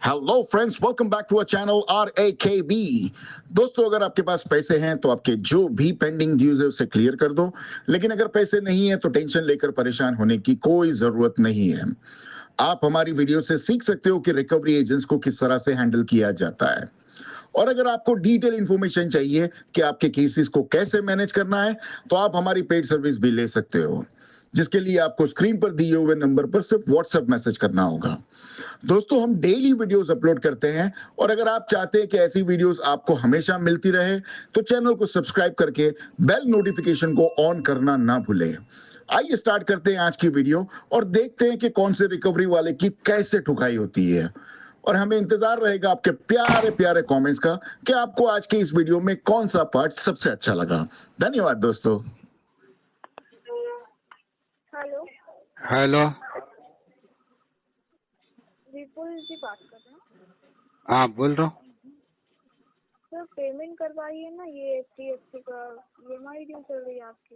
Hello friends, welcome back to our channel RAKB। दोस्तों, अगर आपके पास पैसे हैं तो आपके जो भी पेंडिंग ड्यूज है उसे क्लियर कर दो, लेकिन अगर पैसे नहीं है तो टेंशन लेकर परेशान होने की कोई जरूरत नहीं है। आप हमारी वीडियो से सीख सकते हो कि रिकवरी एजेंट्स को किस तरह से हैंडल किया जाता है। और अगर आपको डिटेल इंफॉर्मेशन चाहिए कि आपके केसेस को कैसे मैनेज करना है, तो आप हमारी पेड सर्विस भी ले सकते हो, जिसके लिए आपको स्क्रीन पर दिए हुए नंबर पर सिर्फ व्हाट्सएप मैसेज करना होगा। दोस्तों, हम डेली वीडियोस अपलोड करते हैं, और अगर आप चाहते हैं कि ऐसी वीडियोस आपको हमेशा मिलती रहे तो चैनल को सब्सक्राइब करके बेल नोटिफिकेशन को ऑन करना ना भूलें। आइए स्टार्ट करते हैं आज की वीडियो और देखते हैं कि कौन से रिकवरी वाले की कैसे ठुकाई होती है। और हमें इंतजार रहेगा आपके प्यारे प्यारे कमेंट्स का कि आपको आज के इस वीडियो में कौन सा पार्ट सबसे अच्छा लगा। धन्यवाद दोस्तों। Hello, hello. विपुल जी बात कर रहे हैं। हाँ, बोल रहा हूँ। सर, पेमेंट करवाइए ना, ये HDFC का EMI ड्यू चल रही है आपकी।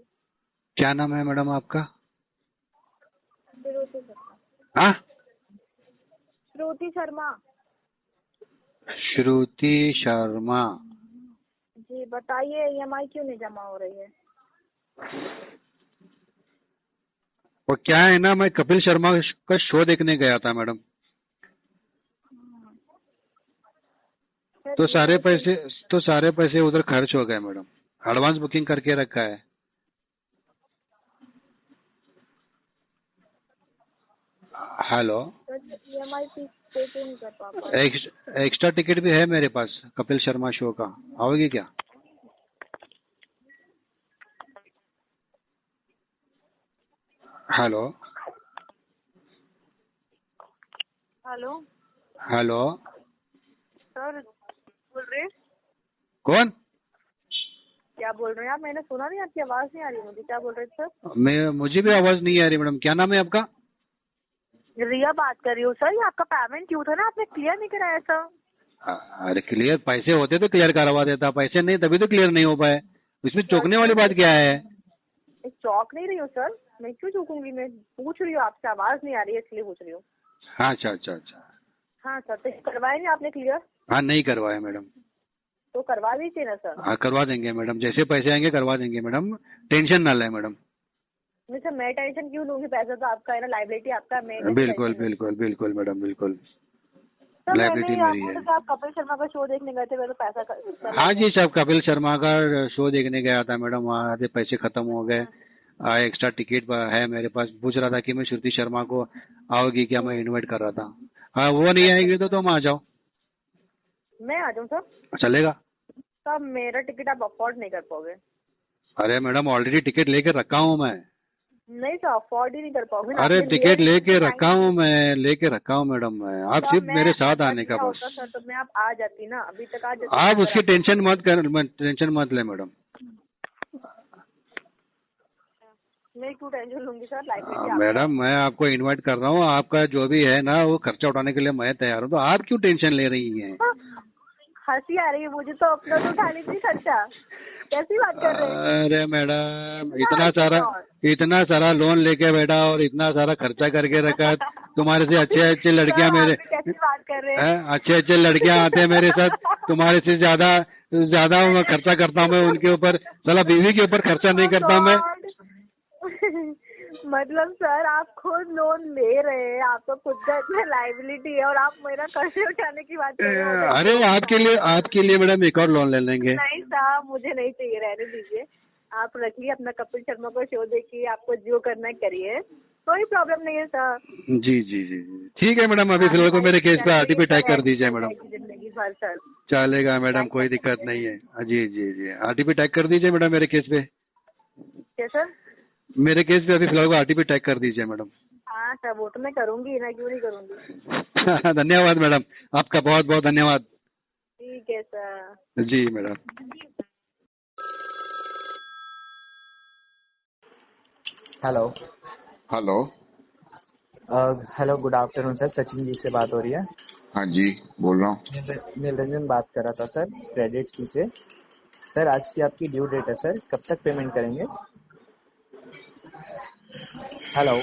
क्या नाम है मैडम आपका? श्रुति शर्मा। हाँ, श्रुति शर्मा श्रुति शर्मा। जी, बताइए EMI क्यों नहीं जमा हो रही है? वो क्या है ना, मैं कपिल शर्मा का शो देखने गया था मैडम। सर, तो सारे पैसे उधर खर्च हो गए मैडम। एडवांस बुकिंग करके रखा है। हेलो। सर, EMI पे क्यों नहीं कर पा एक्स्ट्रा टिकट भी है मेरे पास कपिल शर्मा शो का, आओगी क्या? हेलो। Hello hello. सर, बोल रहे हैं? कौन? क्या बोल रहे हैं आप? मैंने सुना नहीं, आपकी आवाज नहीं आ रही मुझे। क्या बोल रहे थे सर? मुझे भी आवाज नहीं आ रही मैडम। क्या नाम है आपका? रिया बात कर रही हूँ सर। ये आपका पेमेंट क्यों था ना, आपने क्लियर नहीं कराया सर। अरे क्लियर पैसे होते तो क्लियर करवा देता, पैसे नहीं तभी तो क्लियर नहीं हो पाए। इसमें चौंकने वाली बात क्या है? चौक नहीं रही हूँ सर, मैं क्यों चूकूंगी? मैं पूछ रही हूँ आपसे, आवाज नहीं आ रही है इसलिए पूछ रही हूँ। हाँ, अच्छा अच्छा अच्छा। हाँ सर, तो करवाए नहीं आपने क्लियर? हाँ, नहीं करवाया मैडम। तो करवा दीजिए ना सर। हाँ, करवा देंगे मैडम, जैसे पैसे आएंगे करवा देंगे मैडम, टेंशन ना लें मैडम। नहीं सर, मैं टेंशन क्यों लूंगी? पैसा तो आपका है ना, लाइबिलिटी आपका है। मैं कैसे बिल्कुल टेंशन लूं? बिल्कुल बिल्कुल मैडम, बिल्कुल। सर, लाइबिलिटी मैंने मेरी है। आपको तो आप कपिल शर्मा का शो देखने गए थे, मैं तो पैसा हाँ जी साहब, कपिल शर्मा का शो देखने गया था मैडम, वहाँ आधे पैसे खत्म हो गए। एक्स्ट्रा टिकट है मेरे पास। पूछ रहा था कि मैं श्रुति शर्मा को आओगी क्या, मैं इनवाइट कर रहा था। हाँ, वो नहीं आएगी तो तुम आ जाओ। मैं आ जाऊँ सर? चलेगा। सर, मेरा टिकट आप अफोर्ड नहीं कर पाओगे। अरे मैडम, ऑलरेडी टिकट लेके रखा हूँ मैं। नहीं सर, अफोर्ड ही नहीं कर पाओगे ना। अरे आपने लिया टिकट ही लेके नहीं, रखा हूँ मैं, मैडम मैं। आप तो सिर्फ मैं मेरे साथ ऐसा आने का किया बस। होता सर, तो मैं आप आ जाती ना, अभी तक आ जाती आप ना। उसकी टेंशन मत ले मैडम। मैं क्यों टेंशन लूंगी सर? लाइबिलिटी आपका मैडम, मैं आपको इनवाइट कर रहा हूँ, आपका जो भी है ना वो खर्चा उठाने के लिए मैं तैयार हूँ, तो आप क्यों टेंशन ले रही हैं? है। हंसी आ रही है मुझे तो। अपना तो उठा लीजिए खर्चा। कैसी बात कर रहे हैं? अरे मैडम, इतना इतना सारा लोन लेके बैठा और इतना सारा खर्चा करके रखा। तुम्हारे से अच्छे अच्छे लड़कियां सर, मेरे आप भी कैसी बात कर रहे हैं? अच्छे अच्छे लड़कियां आते हैं मेरे साथ। तुम्हारे से ज्यादा ज्यादा मैं खर्चा करता हूँ मैं उनके ऊपर। साला बीवी के ऊपर खर्चा नहीं Oh करता मैं। God! मतलब सर, आप खुद लोन ले रहे हैं, आपका खुद का इतना लाइबिलिटी है, और आप मेरा कर्ज उठाने की बात कर रहे हो? अरे आपके लिए मैडम एक और लोन ले लेंगे। नहीं साहब, मुझे नहीं चाहिए, रहने दीजिए। आप रखिए अपना कपिल शर्मा का शो देखिए, आपको जो करना है करिए, कोई प्रॉब्लम नहीं है सर। जी जी जी जी, ठीक है मैडम। अभी फिलहाल को मेरे केस पे RTP टैग कर दीजिए मैडम। जिंदगी भर सर। चलेगा मैडम, कोई दिक्कत नहीं है। जी जी जी, RTP टैग कर दीजिए मैडम मेरे केस पे। क्या सर? मेरे केस पे अभी फिलहाल को RTP टैग कर दीजिए मैडम। हाँ सर, वो तो मैं करूंगी ना, क्यों नहीं करूंगी। धन्यवाद मैडम, आपका बहुत बहुत धन्यवाद। ठीक है सर। जी madam. Hello. Hello. Hello, good afternoon sir. Sachin ji से बात हो रही है? हाँ जी, बोल रहा हूँ। निरंजन बात कर रहा था सर, क्रेडिट सी से। सर, आज की आपकी ड्यू डेट है सर, कब तक पेमेंट करेंगे? हेलो।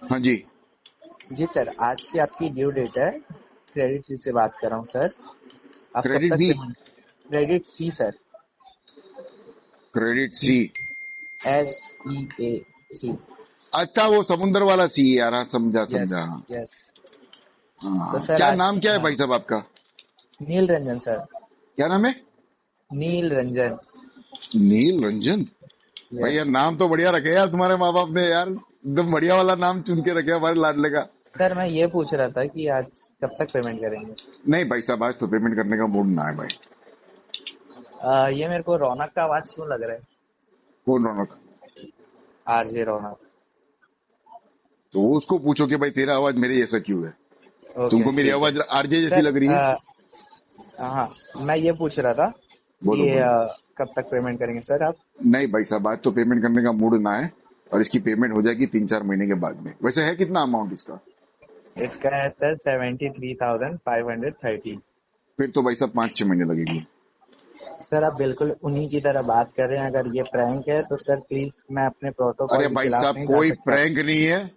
हाँ जी। जी सर, आज की आपकी ड्यू डेट है क्रेडिट सी से बात कर रहा हूँ सर। आप कब क्रेडिट तक बी, पेमेंट? क्रेडिट सी सर, क्रेडिट सी। SEA C। अच्छा, वो समुंदर वाला सी यार, हाँ समझा यस समझा, हाँ। यस। तो हाँ, सर क्या आज, नाम क्या है हाँ, भाई साहब आपका? नील रंजन सर। क्या नाम है? नील रंजन। नील रंजन। भाई यस यार नाम तो बढ़िया रखे यार तुम्हारे माँ बाप ने यार, एकदम बढ़िया वाला नाम चुन के रखे हमारे लाडले का। सर, मैं ये पूछ रहा था कि आज कब तक पेमेंट करेंगे? नहीं भाई साहब, आज तो पेमेंट करने का मूड ना है भाई। ये मेरे को रौनक का आवाज क्यों लग रहा है? कौन रौनक? RJ रौनक। तो उसको पूछो कि भाई तेरा आवाज मेरे जैसा क्यों है, ओके तुमको मेरी ठीक है आवाज आरजे जैसी सर। लग रही है? हाँ, मैं ये पूछ रहा था बोलो कि बोलो। कब तक पेमेंट करेंगे सर आप? नहीं भाई साहब, आज तो पेमेंट करने का मूड ना है, और इसकी पेमेंट हो जाएगी 3-4 महीने के बाद में। वैसे है कितना अमाउंट इसका? इसका है सर 73,530। फिर तो भाई साहब 5-6 महीने लगेगी। सर, आप बिल्कुल उन्हीं की तरह बात कर रहे हैं। अगर ये प्रैंक है तो सर प्लीज, मैं अपने प्रोटोकॉल अरे के भाई खिलाफ साहब, नहीं जा कोई सकता। प्रैंक नहीं है,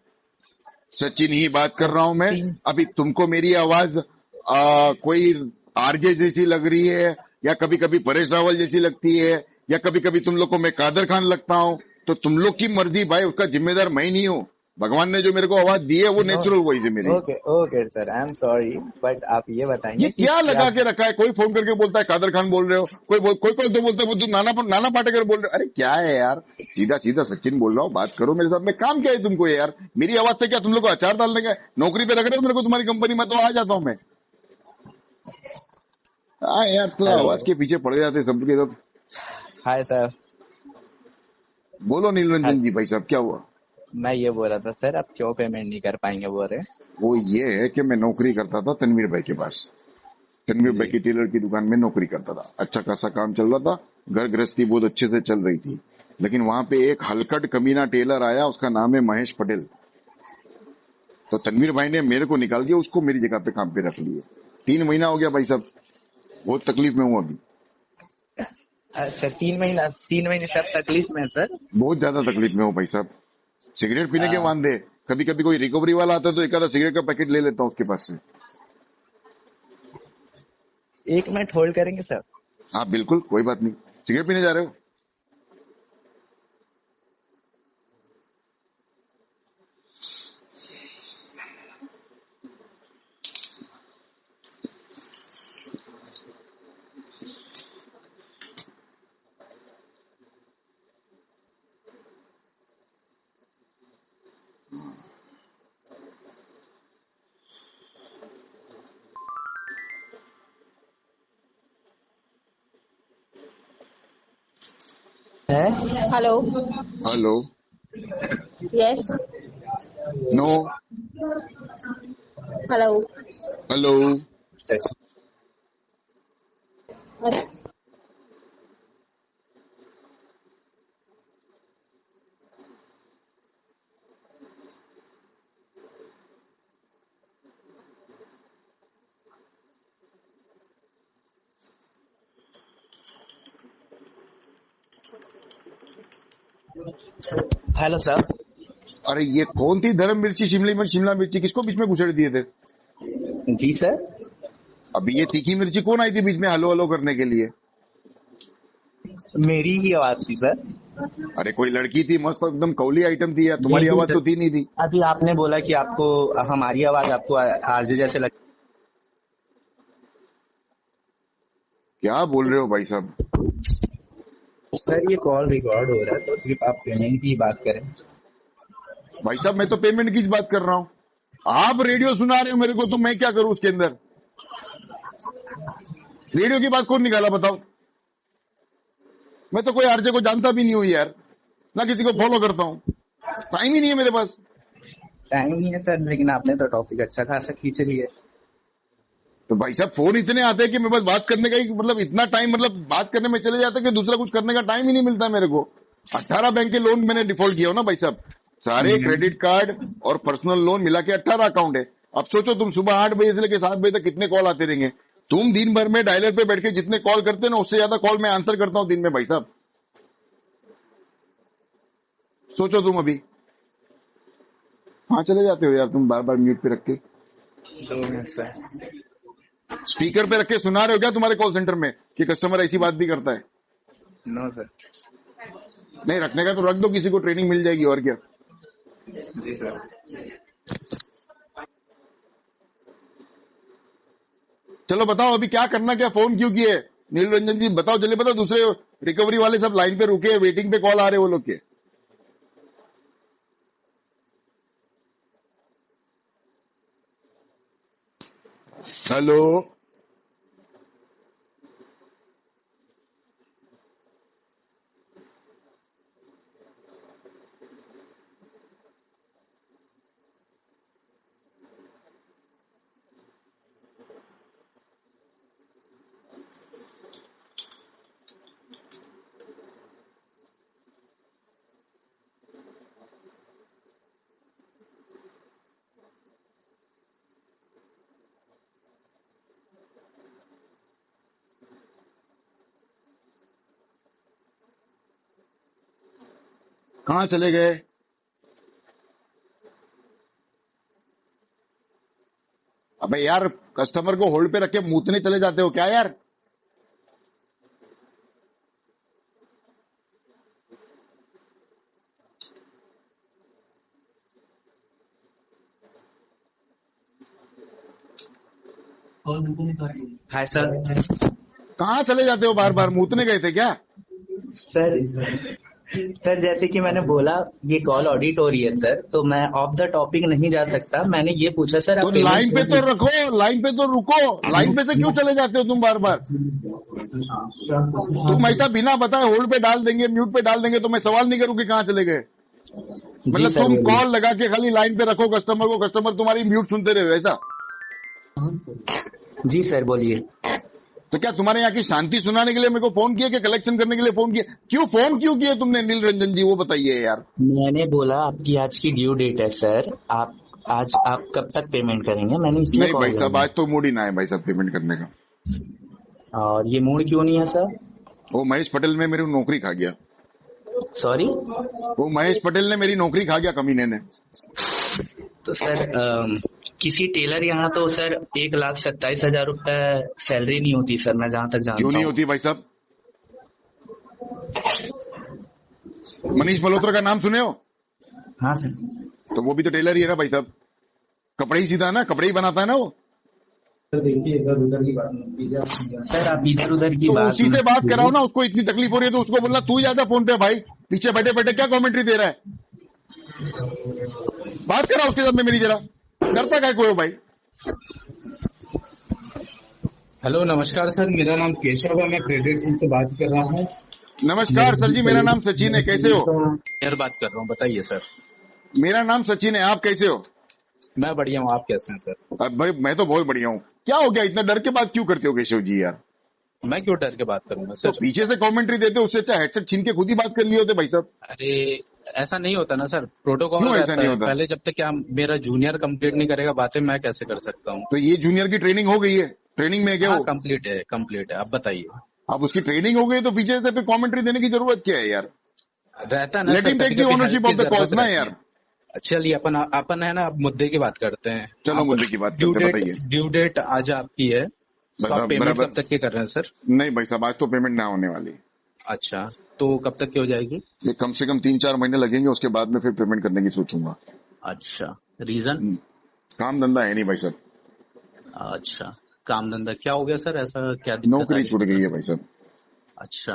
सचिन ही बात कर सर रहा हूं मैं। तीन अभी तुमको मेरी आवाज कोई आरजे जैसी लग रही है, या कभी कभी परेश रावल जैसी लगती है, या कभी कभी तुम लोग को मैं कादर खान लगता हूं, तो तुम लोग की मर्जी भाई, उसका जिम्मेदार मैं ही नहीं हूं। भगवान ने जो मेरे को आवाज दी है वो नो। नेचुरल वॉइस है मेरी। Okay okay sir, I am sorry, but आप ये ये बताएंगे कि क्या क्या? लगा के रखा है? कोई फोन करके बोलता है कादर खान बोल रहे हो, कोई कोई तो बोलता है वो तो नाना पाटेकर बोल रहे हो। अरे क्या है यार, सीधा सीधा सचिन बोल रहा हूँ, बात करो मेरे साथ में। काम क्या है तुमको यार? मेरी आवाज से क्या तुम लोग को अचार डालने का है? नौकरी पे रख रहे हो मेरे को तुम्हारी कंपनी में, तो आ जाता हूँ मैं। हाँ यार, तो हेलो। आवाज के पीछे पड़ जाते सबके सब। Hi sir. बोलो हाँ, नीलरंजन जी, भाई साहब क्या हुआ? मैं ये बोल रहा था सर, आप क्यों पेमेंट नहीं कर पाएंगे बोल रहे? वो ये है कि मैं नौकरी करता था तनवीर भाई के पास। तनवीर भाई जी। की टेलर की दुकान में नौकरी करता था, अच्छा खासा काम चल रहा था, घर गृहस्थी बहुत अच्छे से चल रही थी। लेकिन वहां पे एक हलकट कमीना टेलर आया, उसका नाम है महेश पटेल। तो तनवीर भाई ने मेरे को निकाल दिया, उसको मेरी जगह पे काम पे रख लिए। 3 महीना हो गया भाई साहब, बहुत तकलीफ में हूँ अभी, अच्छा, 3 महीने से आप तकलीफ में हैं, सर? बहुत ज्यादा तकलीफ में हूँ भाई साहब। सिगरेट पीने के आ, वांदे, कभी कभी कोई रिकवरी वाला आता है तो एक आधा सिगरेट का पैकेट ले लेता हूँ उसके पास से। 1 मिनट होल्ड करेंगे सर? हाँ बिल्कुल, कोई बात नहीं। सिगरेट पीने जा रहे हो? है। Hello. Hello. Yes. No. Hello. Hello. Hello sir. अरे ये कौन थी धर्म मिर्ची, शिमला मिर्च, शिमला मिर्ची किसको बीच में घुसेड़ दिए थे? जी सर। अभी ये तीखी मिर्ची कौन आई थी बीच में हलो हलो करने के लिए? मेरी ही आवाज थी सर। अरे कोई लड़की थी मस्त एकदम कौली आइटम थी यार, तुम्हारी नहीं आवाज सर, तो थी नहीं थी। अभी आपने बोला कि आपको हमारी आवाज आपको RJ जैसे लग। क्या बोल रहे हो भाई साहब? सर, ये कॉल रिकॉर्ड हो रहा है, तो सिर्फ आप पेमेंट की बात करें। भाई साहब मैं तो पेमेंट की बात कर रहा हूँ, आप रेडियो सुना रहे हो मेरे को, तो मैं क्या करूं उसके अंदर? रेडियो की बात कौन निकाला बताओ? मैं तो कोई आरजे को जानता भी नहीं हूं यार, ना किसी को फॉलो करता हूं, टाइम ही नहीं है मेरे पास। टाइम नहीं है सर, लेकिन आपने तो टॉपिक अच्छा खासा खींच लिया। तो भाई साहब फोन इतने आते हैं कि मैं बस बात करने का ही मतलब इतना टाइम, मतलब बात करने में चले जाता है कि दूसरा कुछ करने का टाइम ही नहीं मिलता मेरे को। 18 बैंक के लोन मैंने डिफॉल्ट किया हो ना भाई साहब, सारे क्रेडिट कार्ड और पर्सनल लोन मिला के 18 अकाउंट है। अब सोचो तुम सुबह 8 बजे से लेकर 7 बजे तक कितने कॉल आते रहेंगे। तुम दिन भर में डायलर पे बैठ के जितने कॉल करते हो ना, उससे ज्यादा कॉल मैं आंसर करता हूं दिन में भाई साहब। सोचो तुम अभी कहां चले जाते हो यार तुम बार बार म्यूट पे रख के। 2 मिनट सर। स्पीकर पे रख के सुना रहे हो क्या तुम्हारे कॉल सेंटर में कि कस्टमर ऐसी बात भी करता है? No sir. नहीं रखने का तो रख दो, किसी को ट्रेनिंग मिल जाएगी और क्या। जी सर। चलो बताओ अभी क्या करना, क्या फोन क्यों किए? नील रंजन जी बताओ, जल्दी बताओ। दूसरे रिकवरी वाले सब लाइन पे रुके, वेटिंग पे कॉल आ रहे वो लोग के। हेलो, कहाँ चले गए? अबे यार कस्टमर को होल्ड पे रख के मूतने चले जाते हो क्या यार? Hi sir. कहाँ चले जाते हो बार बार? मूतने गए थे क्या? सर जैसे कि मैंने बोला ये कॉल ऑडिट हो रही है सर, तो मैं ऑफ द टॉपिक नहीं जा सकता। मैंने ये पूछा सर तो आप लाइन पे तो रखो, लाइन पे तो रुको। लाइन पे से क्यों चले जाते हो तुम बार बार? तुम ऐसा बिना बताए होल्ड पे डाल देंगे, म्यूट पे डाल देंगे तो मैं सवाल नहीं करूँ कि कहाँ चले गए। मतलब तुम कॉल लगा के खाली लाइन पे रखो कस्टमर को, कस्टमर तुम्हारी म्यूट सुनते रहे ऐसा? जी सर बोलिए। तो क्या तुम्हारे यहाँ की शांति सुनाने के लिए मेरे को फोन किया कि कलेक्शन करने के लिए फोन किया? फोन क्यों किया तुमने नील रंजन जी, वो बताइए यार। मैंने बोला आपकी आज की ड्यू डेट है सर, आप आज आप कब तक पेमेंट करेंगे, मैंने इसलिए नहीं कॉल भाई साहब किया। आज तो मूड ही ना है भाई साहब पेमेंट करने का। और ये मूड क्यों नहीं है सर? वो महेश पटेल ने मेरी नौकरी खा गया। सॉरी? वो महेश पटेल ने मेरी नौकरी खा गया कमीने ने। तो सर किसी टेलर यहाँ तो सर 1,27,000 रुपए सैलरी नहीं होती सर, मैं जहाँ तक जानता क्यों नहीं हूँ। होती भाई साहब? मनीष मल्होत्रा का नाम सुने हो? हाँ सर। तो वो भी तो टेलर ही है ना भाई साहब, कपड़े ही सीता है ना, कपड़े ही बनाता है ना वो। देखिए इधर उधर की बात सर, आप इधर उधर की तो बात उसी से बात कराओ ना, उसको इतनी तकलीफ हो रही है तो उसको बोलना तू ज्यादा फोन पे भाई, पीछे बैठे बैठे क्या कमेंट्री दे रहा है? बात करा उसके साथ में मेरी, जरा करता क्या कोई हो भाई। हेलो नमस्कार सर, मेरा नाम केशव है, मैं क्रेडिट सिंह से बात कर रहा हूँ। नमस्कार सर जी, मेरा नाम सचिन है, कैसे हो? यार बात कर रहा हूँ, बताइए सर। मेरा नाम सचिन है, आप कैसे हो? मैं बढ़िया हूँ, आप कैसे हैं सर? भाई मैं तो बहुत बढ़िया हूँ। क्या हो गया, इतना डर के बात क्यों करते हो केशव जी यार? मैं क्यों डर के बात करूंगा तो सर? पीछे से कमेंट्री देते हो, उससे अच्छा हेडसेट छीन के खुद ही बात कर लिए होते भाई साहब। अरे ऐसा नहीं होता ना सर, प्रोटोकॉल क्यों ऐसा रहता नहीं है। होता? पहले जब तक क्या मेरा जूनियर कंप्लीट नहीं करेगा बातें, मैं कैसे कर सकता हूँ? तो ये जूनियर की ट्रेनिंग हो गई है? ट्रेनिंग में है क्या हाँ वो? कंप्लीट है, कंप्लीट है, आप बताइए। अब उसकी ट्रेनिंग हो गई तो पीछे से फिर कमेंट्री देने की जरूरत क्या है यार? रहता ना let sir, him take the कभी-कभी ओनरशिप help ऑफ की द कॉज जरूरत ना रहती यार। है। चलिए अपन है ना, अब मुद्दे की बात करते हैं। चलो मुद्दे की बात करते हैं, बताइए। ड्यू डेट आज आपकी है, तो आप पेमेंट बराबर। कब तक की कर रहे हैं सर? नहीं भाई साहब आज तो पेमेंट ना होने वाली। अच्छा, तो कब तक की हो जाएगी? ये कम से कम 3-4 महीने लगेंगे, उसके बाद में फिर पेमेंट करने की सोचूंगा। अच्छा, रीजन? काम धंधा है नहीं भाई साहब। अच्छा, काम धंधा क्या हो गया सर, ऐसा क्या दिक्कत आ नौकरी रही छूट गई है भाई साहब। अच्छा,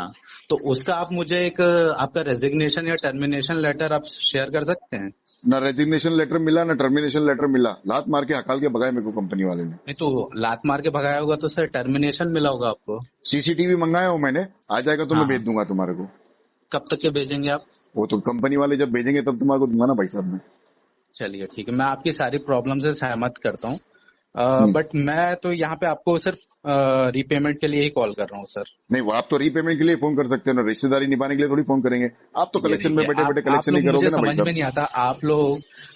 तो उसका आप मुझे एक आपका रेजिग्नेशन या टर्मिनेशन लेटर आप शेयर कर सकते हैं? ना रेजिग्नेशन लेटर मिला ना टर्मिनेशन लेटर मिला, लात मार के हकाल के भगाए मेरे को कंपनी वाले ने। नहीं तो लात मार के भगाया होगा तो सर टर्मिनेशन मिला होगा आपको। सीसीटीवी मंगाया हो मैंने, आ जाएगा तो मैं हाँ। भेज दूंगा तुम्हारे को। कब तक के भेजेंगे आप? वो तो कंपनी वाले जब भेजेंगे तब तुम्हारे को दूंगा ना भाई साहब मैं। चलिए ठीक है, मैं आपकी सारी प्रॉब्लम से सहमत करता हूँ, बट मैं तो यहाँ पे आपको सिर्फ रीपेमेंट के लिए ही कॉल कर रहा हूँ सर। नहीं वो आप तो रीपेमेंट के लिए फोन कर सकते हो ना, रिश्तेदारी निभाने के लिए थोड़ी फोन करेंगे। आप तो कलेक्शन में बैठे बैठे कलेक्शन नहीं करोगे ना भाई समझ में साहब। नहीं आता,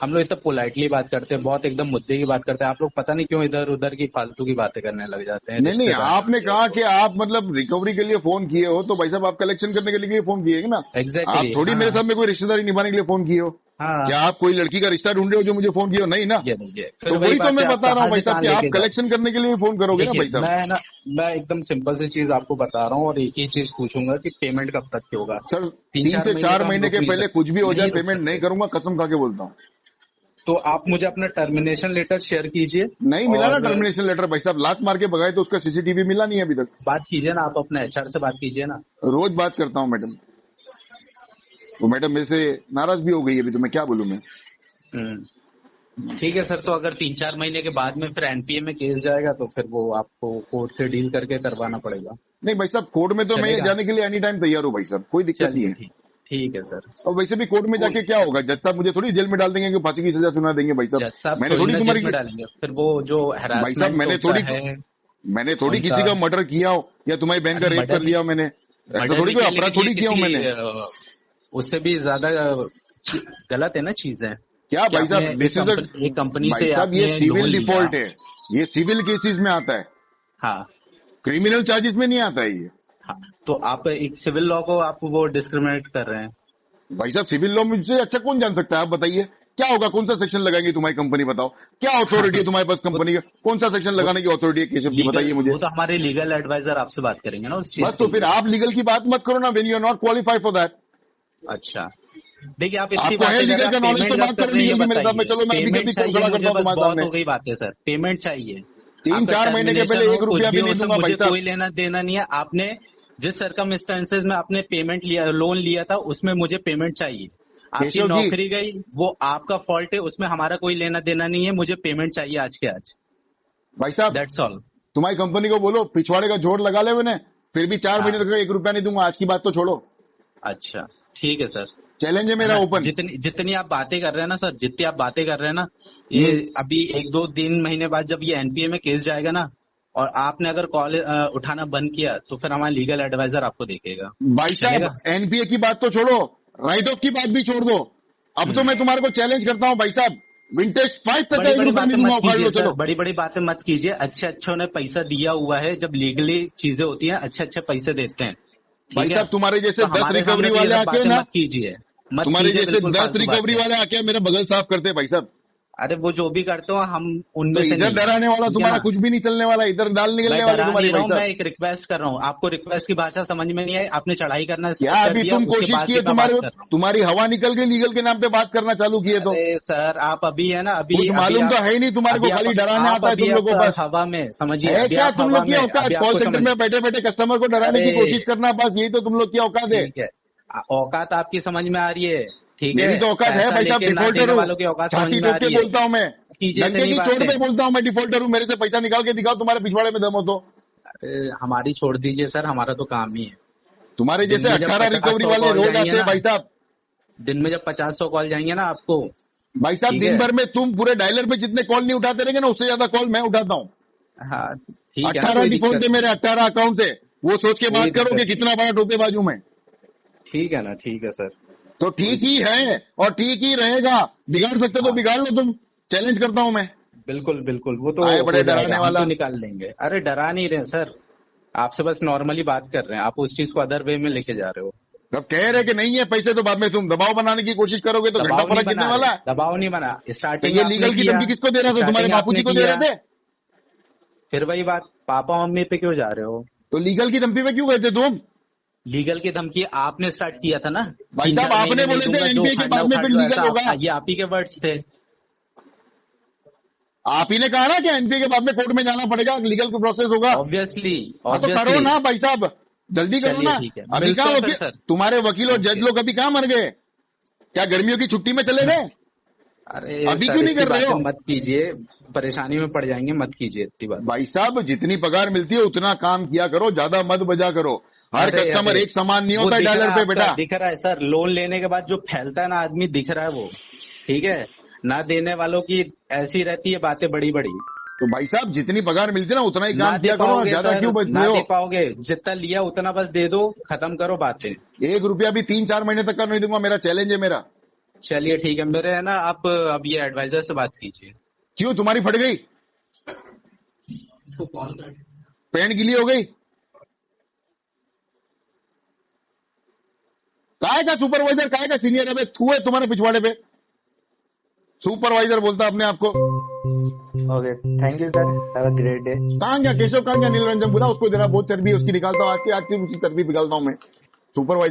हम लोग इतना पोलाइटली बात करते हैं, बहुत एकदम मुद्दे की बात करते हैं, आप लोग पता नहीं क्यों इधर उधर की फालतू की बातें करने लग जाते हैं। नहीं आपने कहा कि आप मतलब रिकवरी के लिए फोन किए हो, तो भाई साहब आप कलेक्शन करने के लिए फोन किए ना। एग्जैक्टली आप थोड़ी मेरे साथ में कोई रिश्तेदारी निभाने के लिए फोन किए हो। हाँ क्या आप कोई लड़की का रिश्ता ढूंढ रहे हो जो मुझे फोन किया? नहीं ना। ये नहीं है। फिर तो वही तो बात मैं है, आप बता रहा हूँ कहाँ भाई से साहब कहाँ कि आप लेके जाओ। कलेक्शन करने के लिए फोन करोगे ना भाई देखिए साहब। मैं एकदम सिंपल सी चीज आपको बता रहा हूँ और एक ही चीज पूछूंगा कि पेमेंट कब तक होगा। सर 3-4 से महीने 4 तो हम महीने रुक के नहीं पहले सकते, कुछ भी हो जाए नहीं रुक पेमेंट नहीं सकते। करूंगा, कसम खा के बोलता हूँ। तो आप मुझे अपना टर्मिनेशन लेटर शेयर कीजिए नहीं मिला ना और टर्मिनेशन लेटर भाई साहब, लात मार के भगाए तो उसका सीसीटीवी मिला नहीं है अभी तक। बात कीजिए ना, आप अपने HR से बात कीजिए ना। रोज बात करता हूँ मैडम, वो मैडम मेरे से नाराज भी हो गई है अभी, तो मैं क्या बोलूँ मैं। ठीक है सर, तो अगर 3-4 महीने के बाद में फिर NPA में केस जाएगा तो फिर वो आपको कोर्ट से डील करके करवाना पड़ेगा। नहीं भाई साहब, कोर्ट में तो मैं चलेगा? जाने के लिए एनी टाइम तैयार हूँ भाई साहब, कोई दिक्कत नहीं चलिए है। ठीक है सर। और वैसे भी कोर्ट में जाके क्या होगा, जज साहब मुझे थोड़ी जेल में डाल देंगे कि फांसी की सजा सुना देंगे भाई जज साहब। साहब मैंने थोड़ी थोड़ी ना तुम्हारी जेल में डालेंगे, फिर वो जो भाई साहब हरासमेंट मैंने थोड़ी उनका- किसी का मर्डर किया हो या तुम्हारी बहन का अरे रेप कर मर्डर लिया हो मैंने, ऐसा मर्डर थोड़ी भी कोई किया, अपराध लेकिन थोड़ी ये किया हूँ मैंने। उससे भी ज्यादा गलत है ना चीजें। क्या भाई आपने साहब, दिस इज एक कंपनी भाई से साहब ये आपने सिविल लोन डिफॉल्ट लिया। है, ये सिविल केसेस में आता है, हाँ क्रिमिनल चार्जेस में नहीं आता है ये। हाँ, तो आप एक सिविल लॉ को आप वो डिस्क्रिमिनेट कर रहे हैं। भाई साहब सिविल लॉ मुझसे अच्छा कौन जान सकता है, आप बताइए क्या होगा, कौन सा सेक्शन लगाएगी तुम्हारी कंपनी, बताओ क्या अथॉरिटी है तुम्हारे पास कंपनी का, कौन सा सेक्शन लगाने की अथॉरिटी है केशव जी, बताइए मुझे। वो तो हमारे लीगल एडवाइजर आपसे बात करेंगे ना उस चीज बस तो के फिर लिए। आप लीगल की बात मत करो ना, when you are not qualified for that. अच्छा देखिए, आप इतनी आपको है बातें कर लीगल रहे का हैं, नॉलेज तो पेमेंट बात कब कर करो रहे हैं ये लीगल की मेरे साथ में, बताइए। चलो मैं अभी पेमेंट कभी चाहिए खड़ा मुझे, करता हूँ बस तुम्हारे बहुत सामने। हो गई बातें सर, पेमेंट चाहिए। 3-4 महीने के पहले 1 रुपया भी नहीं दूंगा भाई मुझे साहब। कोई लेना देना नहीं है। आपने जिस सर्कमस्टेंसेज में आपने पेमेंट लिया, लोन लिया था, उसमें मुझे पेमेंट चाहिए। आपकी केशव जी। नौकरी गई, वो आपका फॉल्ट है, उसमें हमारा कोई लेना देना नहीं है। मुझे पेमेंट चाहिए आज के आज, भाई साहब दैट्स ऑल। तुम्हारी कंपनी को बोलो पिछवाड़े का जोड़ लगा ले मैंने, फिर भी 4 महीने तक 1 रुपया नहीं दूंगा, आज की बात तो छोड़ो। अच्छा ठीक है सर, चैलेंज है मेरा ओपन। जितनी आप बातें कर रहे हैं ना सर, जितनी आप बातें कर रहे हैं ना, ये अभी 1-2 महीने बाद जब ये NPA में केस जाएगा ना, और आपने अगर कॉल उठाना बंद किया तो फिर हमारा लीगल एडवाइजर आपको देखेगा। भाई साहब NPA की बात तो छोड़ो, राइट ऑफ की बात भी छोड़ दो, अब तो मैं तुम्हारे को चैलेंज करता हूँ भाई साहब, विंटेज 5 तक बड़ी 1 बड़ी रुपया बातें नहीं दूंगा, मत उखाड़ लो कीजिए चलो। सर, बड़ी बड़ी बातें मत कीजिए। अच्छे ने पैसा दिया हुआ है, जब लीगली चीजें होती हैं अच्छे पैसे देते हैं। भाई ठीक है, साहब तुम्हारे जैसे तो 10 हमारे रिकवरी सामने तो ये वाले सब आके बातें ना, मत कीजिए, मत तुम्हारे कीजिए, जैसे बिल्कुल 10 फालतू रिकवरी बातें। वाले आके मेरा बगल साफ करते हैं भाई साहब। अरे वो जो भी करते हो हम तो उनमें से इधर नहीं है, डराने वाला ठीक है तुम्हारा ना? कुछ भी नहीं चलने वाला, इधर दाल मैं निकलने वाली डरा तुम्हारी नहीं रहा भाई हूँ, मैं साहब। एक रिक्वेस्ट कर रहा हूँ। आपको रिक्वेस्ट की भाषा समझ में नहीं आई, आपने चढ़ाई करना क्या स्टार्ट कर अभी दिया, तुम उसके कोशिश बाद किए, की मैं बात तुम्हारे कर रहा हूँ। तुम्हारी हवा निकल गई लीगल के नाम पे बात करना चालू किए तो। अरे सर, आप अभी है ना, अभी कुछ मालूम तो है ही नहीं तुम्हारे को, खाली डराने आता है तुम लोगों को बस। हवा में समझिए, है अभी क्या आप तुम हवा लोग की में, औकात, अभी कॉल आपको सेंटर समझ। में बैठे बैठे कस्टमर को डराने की अरे कोशिश करना, बस यही तो तुम लोग की औकात है। ठीक है, औकात आपकी समझ में आ रही है, ठीक है। मेरी तो औकात है पैसा भाई साहब, लेके ना डिफॉल्टर देने हूँ, वालों की औकात समझ छाती में आ ठोक के रही है। बोलता हूँ मैं, कीजिए डंके इतनी की चोट पे बातें। बोलता हूँ मैं, डिफॉल्टर हूँ, मेरे से पैसा निकाल के दिखाओ तुम्हारे पिछवाड़े में दम हो तो। अरे हमारी छोड़ दीजिए सर, हमारा तो काम ही है। तुम्हारे दिन जैसे में जब 18 रिकवरी 50-100 वाले कॉल रोज जाएंगे आते हैं ना, भाई साहब। दिन में जब 50-100 कॉल जाएंगे ना आपको, भाई साहब ठीक दिन है। भर में तुम पूरे डायलर पे जितने कॉल नहीं उठाते रहेंगे ना, उससे ज्यादा कॉल मैं उठाता हूँ। हाँ ठीक है ना, 18 कोई डिफॉल्ट दिक्कत है मेरे, 18 अकाउंट है, वो सोच के कोई बात करो कि दिक्कत कितना बड़ा टोकेबाजू मैं। ठीक है ना, ठीक है सर। तो ठीक ही है और ठीक ही रहेगा, बिगाड़ सकते तो बिगाड़ लो तुम, चैलेंज करता हूं मैं। बिल्कुल बिल्कुल, वो तो आए बड़े हो जाएगा, डराने हम वाला। तो निकाल लेंगे। अरे डरा नहीं रहे सर, आपसे बस नॉर्मली बात कर रहे हैं, आप उस चीज को अदर वे में लेके जा रहे हो। जब कह रहे कि नहीं है पैसे, तो बाद में तुम दबाव बनाने की कोशिश करोगे तो घंटा दबाव नहीं फर्क गिरने बना वाला रहे, है। दबाव नहीं बना। तो स्टार्टिंग ये आपने लीगल की किया, धमकी किसको दे रहे थे, तुम्हारे स्टार्टिंग बापू जी आपने को दे किया, रहे थे? फिर वही बात, पापा मम्मी पे क्यों जा रहे हो? तो लीगल की धमकी में क्यों गए थे तुम? लीगल की धमकी आपने स्टार्ट किया था ना। भाई साहब 3-4 आपने महीने बोले नहीं थे दूंगा, जो एनपीए के उखाड़ना बाद में उखाड़ फिर लो, लीगल ऐसा होगा। ये आप ही के वर्ड्स थे। आप ही ने कहा ना कि एनपीए के बाद में कोर्ट में जाना पड़ेगा, लीगल का प्रोसेस होगा। ऑब्वियसली हाँ तो करो ना भाई साहब, जल्दी करो चलिए ना। ठीक है, अभी मिलते कहाँ हैं फिर वकील, सर। तुम्हारे वकील और जज ओके। लोग अभी कहाँ मर गए? क्या गर्मियों की छुट्टी में चले गए? अरे अभी सर, क्यों नहीं इतनी कर रहे हो? बातें मत कीजिए, परेशानी में पड़ जाएंगे, मत कीजिए इतनी बात। भाई साहब जितनी पगार मिलती है उतना काम किया करो, ज्यादा मत बजा करो। हर अरे, कस्टमर अरे, एक समान नहीं वो होता है दिख रहा डॉलर है पे आपका, बेटा। दिख रहा है सर, लोन लेने के बाद जो फैलता है ना आदमी, दिख रहा है वो, ठीक है ना। देने वालों की ऐसी रहती है बातें बड़ी बड़ी। तो भाई साहब जितनी पगार मिलती है ना उतना ही ना काम दे किया करो, पाओगे ज्यादा सर, क्यों बच ना रहे दे हो? पाओगे, जितना लिया उतना बस दे दो, खत्म करो बातें। 1 रुपया भी 3-4 महीने तक का नहीं दूंगा, मेरा चैलेंज है मेरा। चलिए ठीक है, मेरे है ना, आप अब ये एडवाइजर से बात कीजिए। क्यों तुम्हारी फट गई? पैंट गीली हो गई? काय का सुपरवाइजर, काय का सीनियर है, थू है तुम्हारे पिछवाड़े पे। सुपरवाइजर बोलता अपने आप को। Okay, thank you sir, have a great day. कहाँ गया केशव, कहाँ गया नील रंजन? बुला उसको जरा, बहुत चर्बी उसकी निकालता हूँ, आज की उसी चर्बी पिघालता हूँ मैं। सुपरवाइजर